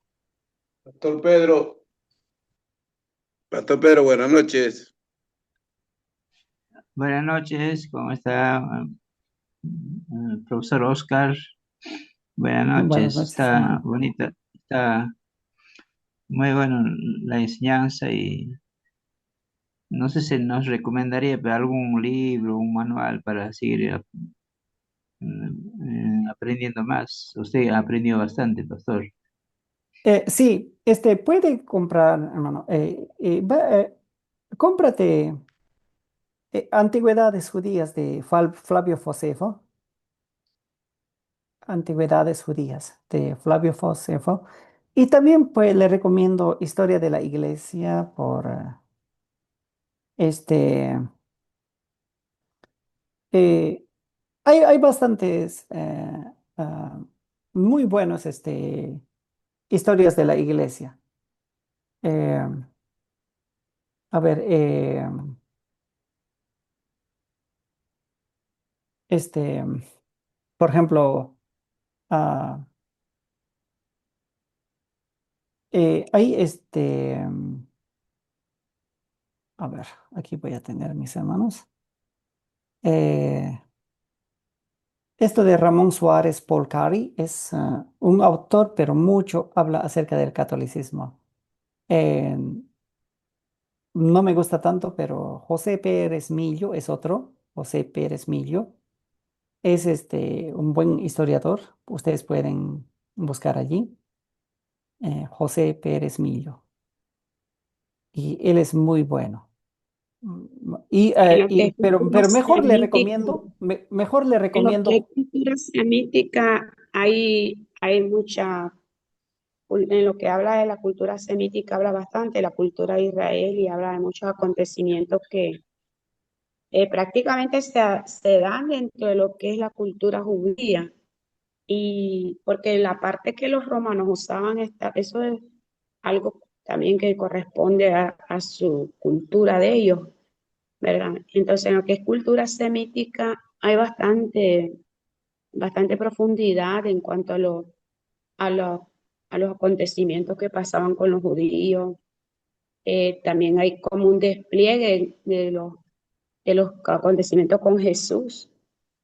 Pastor Pedro, Pastor Pedro, buenas noches. Buenas noches, ¿cómo está, profesor Oscar? Buenas Buenas noches, noches, está hermano. bonita, está muy bueno la enseñanza y no sé si nos recomendaría pero algún libro, un manual para seguir aprendiendo más. Usted ha aprendido bastante, pastor. Sí, puede comprar, hermano. Cómprate Antigüedades Judías de Flavio Josefo. Antigüedades Judías de Flavio Josefo. Y también pues le recomiendo Historia de la Iglesia por este. eh, hay bastantes muy buenos historias de la Iglesia. Eh, a ver, este, por ejemplo, ah, hay a ver, aquí voy a tener mis hermanos. Eh, Esto de Ramón Suárez Polcari es un autor, pero mucho habla acerca del catolicismo. Eh, no me gusta tanto, pero José Pérez Millo es otro. José Pérez Millo es un buen historiador. Ustedes pueden buscar allí. José Pérez Millo. Y él es muy bueno. En lo que es cultura Pero mejor le semítica, recomiendo, mejor le en lo que es recomiendo. cultura semítica, hay mucha. En lo que habla de la cultura semítica, habla bastante de la cultura de Israel y habla de muchos acontecimientos que prácticamente se dan dentro de lo que es la cultura judía. Y porque la parte que los romanos usaban, eso es algo también que corresponde a su cultura de ellos, ¿verdad? Entonces, en lo que es cultura semítica, hay bastante profundidad en cuanto a los, a los acontecimientos que pasaban con los judíos. También hay como un despliegue de los acontecimientos con Jesús.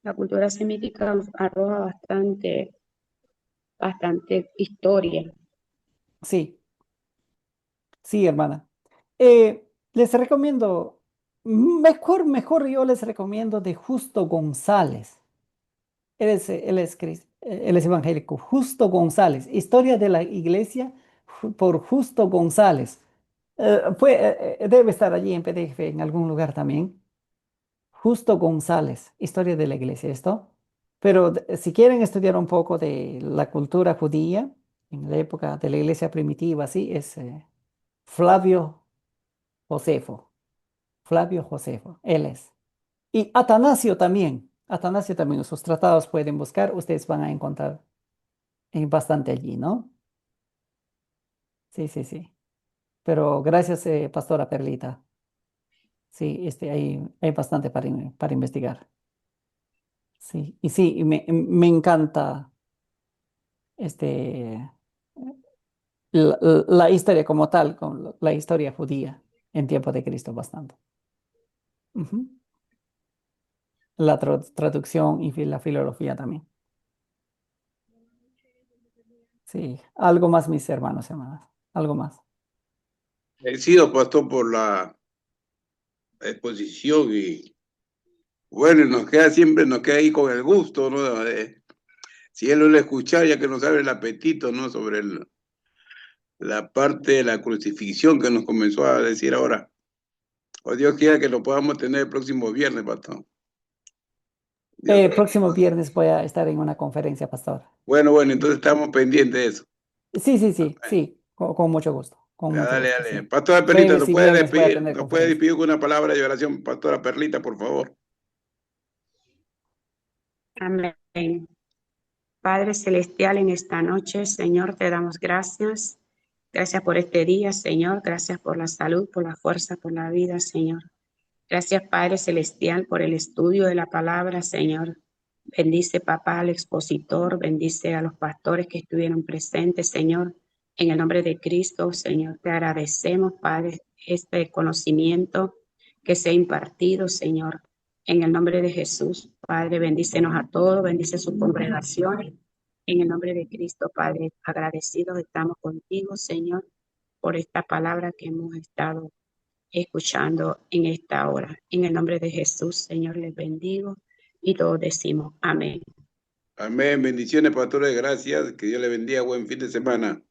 La cultura semítica arroja bastante historia. Sí. Sí, hermana. Les recomiendo, mejor yo les recomiendo de Justo González. Él es evangélico. Justo González. Historia de la Iglesia por Justo González. Debe estar allí en PDF en algún lugar también. Justo González, Historia de la Iglesia, esto. Pero si quieren estudiar un poco de la cultura judía en la época de la Iglesia primitiva, sí, es Flavio Josefo. Flavio Josefo, él es. Y Atanasio también, sus tratados pueden buscar, ustedes van a encontrar bastante allí, ¿no? Sí, sí, sí. Pero gracias, Pastora Perlita. Sí, hay bastante para investigar. Sí, y sí, me encanta este, la historia como tal, con la historia judía en tiempo de Cristo bastante. Ujú. La traducción y la filología también. Sí, algo más, mis hermanos y hermanas, algo más. He sido pastor por la exposición y bueno, nos queda ahí con el gusto, ¿no? Si él lo escuchar, ya que nos abre el apetito, ¿no? Sobre la parte de la crucifixión que nos comenzó a decir ahora. O Dios quiera que lo podamos tener el próximo viernes, pastor. Dios quiera. Próximo viernes voy a estar en una conferencia, pastor. Bueno, entonces estamos pendientes de eso. Sí, sí, sí, sí, con mucho gusto, con Ya, mucho dale, gusto, dale. sí. Pastora Perlita, Jueves ¿nos y puede viernes voy a despedir? tener ¿Nos puede conferencia. despedir con una palabra de oración, Pastora Perlita, por favor? Amén. Padre Celestial, en esta noche, Señor, te damos gracias. Gracias por este día, Señor. Gracias por la salud, por la fuerza, por la vida, Señor. Gracias, Padre Celestial, por el estudio de la palabra, Señor. Bendice, papá, al expositor. Bendice a los pastores que estuvieron presentes, Señor. En el nombre de Cristo, Señor, te agradecemos, Padre, este conocimiento que se ha impartido, Señor. En el nombre de Jesús, Padre, bendícenos a todos, bendice sus congregaciones. En el nombre de Cristo, Padre, agradecidos estamos contigo, Señor, por esta palabra que hemos estado escuchando en esta hora. En el nombre de Jesús, Señor, les bendigo y todos decimos amén. Amén. Bendiciones, pastores. Gracias. Que Dios le bendiga. Buen fin de semana.